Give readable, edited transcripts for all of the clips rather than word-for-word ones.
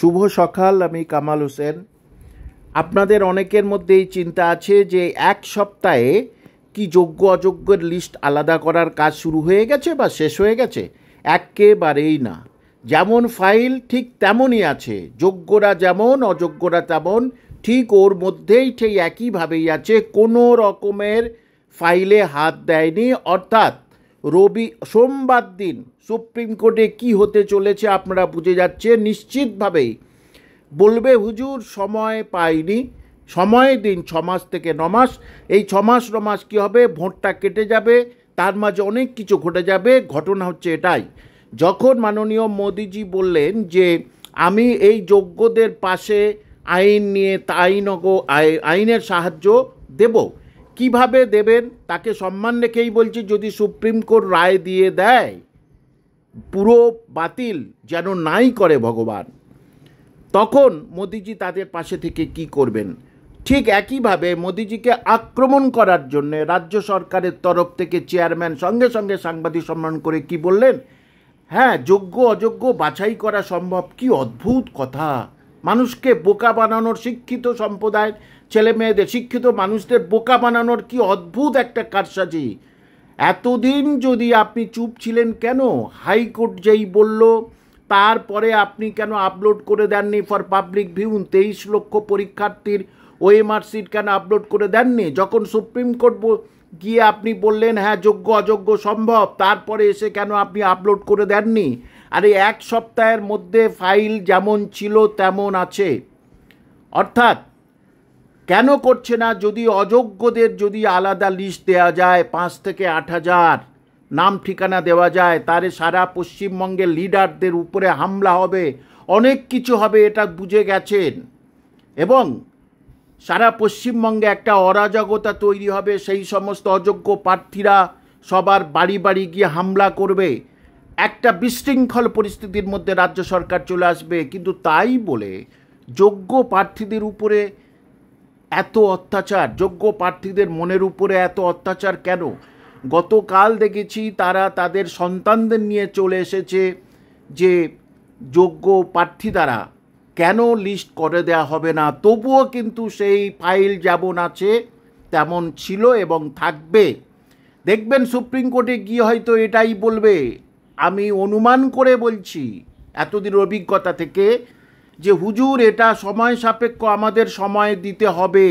শুভ সকাল। আমি কামাল হোসেন। আপনাদের অনেকের মধ্যেই চিন্তা আছে যে এক সপ্তাহে কি যোগ্য অযোগ্যের লিস্ট আলাদা করার কাজ শুরু হয়ে গেছে বা শেষ হয়ে গেছে। একেবারেই না। যেমন ফাইল ঠিক তেমনই আছে, যোগ্যরা যেমন অযোগ্যরা তেমন, ঠিক ওর মধ্যেই ঠিক একইভাবেই আছে। কোনো রকমের ফাইলে হাত দেয়নি। অর্থাৎ সোমবার দিন সুপ্রিম কোর্টে কি হতে চলেছে আপনারা বুঝে যাচ্ছে নিশ্চিতভাবেই। বলবে হুজুর সময় পাইনি, সময় দিন 6 মাস থেকে 9 মাস। এই 6 মাস 9 মাস কী হবে, ভোটটা কেটে যাবে, তার মাঝে অনেক কিছু ঘটে যাবে। ঘটনা হচ্ছে এটাই, যখন মাননীয় মোদিজি বললেন যে আমি এই যোগ্যদের পাশে আইন নিয়ে আইনের সাহায্য দেব। কিভাবে দেবেন তাকে সম্মান রেখেই বলছি, যদি সুপ্রিম কোর্ট রায় দিয়ে দেয় পুরো বাতিল যেন নাই করে ভগবান, তখন মোদিজি তাদের পাশে থেকে কি করবেন। ঠিক একইভাবে মোদিজিকে আক্রমণ করার জন্য রাজ্য সরকারের তরফ থেকে চেয়ারম্যান সঙ্গে সঙ্গে সাংবাদিক সম্মেলন করে কি বললেন, হ্যাঁ যোগ্য অযোগ্য বাছাই করা সম্ভব। কি অদ্ভুত কথা! মানুষকে বোকা বানানোর, শিক্ষিত সম্প্রদায়ের ছেলে মেয়েদের, শিক্ষিত মানুষদের বোকা বানানোর কি অদ্ভুত একটা কারসাজি। এতদিন যদি আপনি চুপ ছিলেন কেন? হাইকোর্ট যেই বলল তারপরে আপনি কেন আপলোড করে দেননি ফর পাবলিক ভিউ? 23 লক্ষ পরীক্ষার্থীর ওএমআর সিট কেন আপলোড করে দেননি? যখন সুপ্রিম কোর্ট গিয়ে আপনি বললেন হ্যাঁ যোগ্য অযোগ্য সম্ভব, তারপরে এসে কেন আপনি আপলোড করে দেননি? আরে এক সপ্তাহের মধ্যে ফাইল যেমন ছিল তেমন আছে। অর্থাৎ কেন করছে না? যদি অযোগ্যদের যদি আলাদা লিস্ট দেওয়া যায়, 5 থেকে 8 হাজার নাম ঠিকানা দেওয়া যায়, তারে সারা পশ্চিমবঙ্গের লিডারদের উপরে হামলা হবে, অনেক কিছু হবে, এটা বুঝে গেছেন। এবং সারা পশ্চিমবঙ্গে একটা অরাজকতা তৈরি হবে। সেই সমস্ত অযোগ্য প্রার্থীরা সবার বাড়ি বাড়ি গিয়ে হামলা করবে, একটা বিশৃঙ্খল পরিস্থিতির মধ্যে রাজ্য সরকার চলে আসবে। কিন্তু তাই বলে যোগ্য প্রার্থীদের উপরে এত অত্যাচার, যোগ্য প্রার্থীদের মনের উপরে এত অত্যাচার কেন? গতকাল দেখেছি তারা তাদের সন্তানদের নিয়ে চলে এসেছে যে যোগ্য প্রার্থী দ্বারা কেন লিস্ট করে দেওয়া হবে না। তবুও কিন্তু সেই ফাইল যেমন আছে তেমন ছিল এবং থাকবে। দেখবেন সুপ্রিম কোর্টে গিয়ে হয়তো এটাই বলবে, আমি অনুমান করে বলছি এতদিন অভিজ্ঞতা থেকে, যে হুজুর এটা সময় সাপেক্ষ, আমাদের সময় দিতে হবে।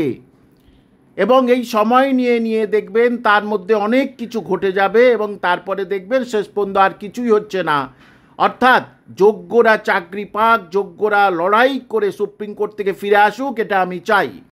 এবং এই সময় নিয়ে নিয়ে দেখবেন তার মধ্যে অনেক কিছু ঘটে যাবে এবং তারপরে দেখবেন শেষ পর্যন্ত আর কিছুই হচ্ছে না। অর্থাৎ যোগ্যরা চাকরি পাক, যোগ্যরা লড়াই করে সুপ্রিম কোর্ট থেকে ফিরে আসুক, এটা আমি চাই।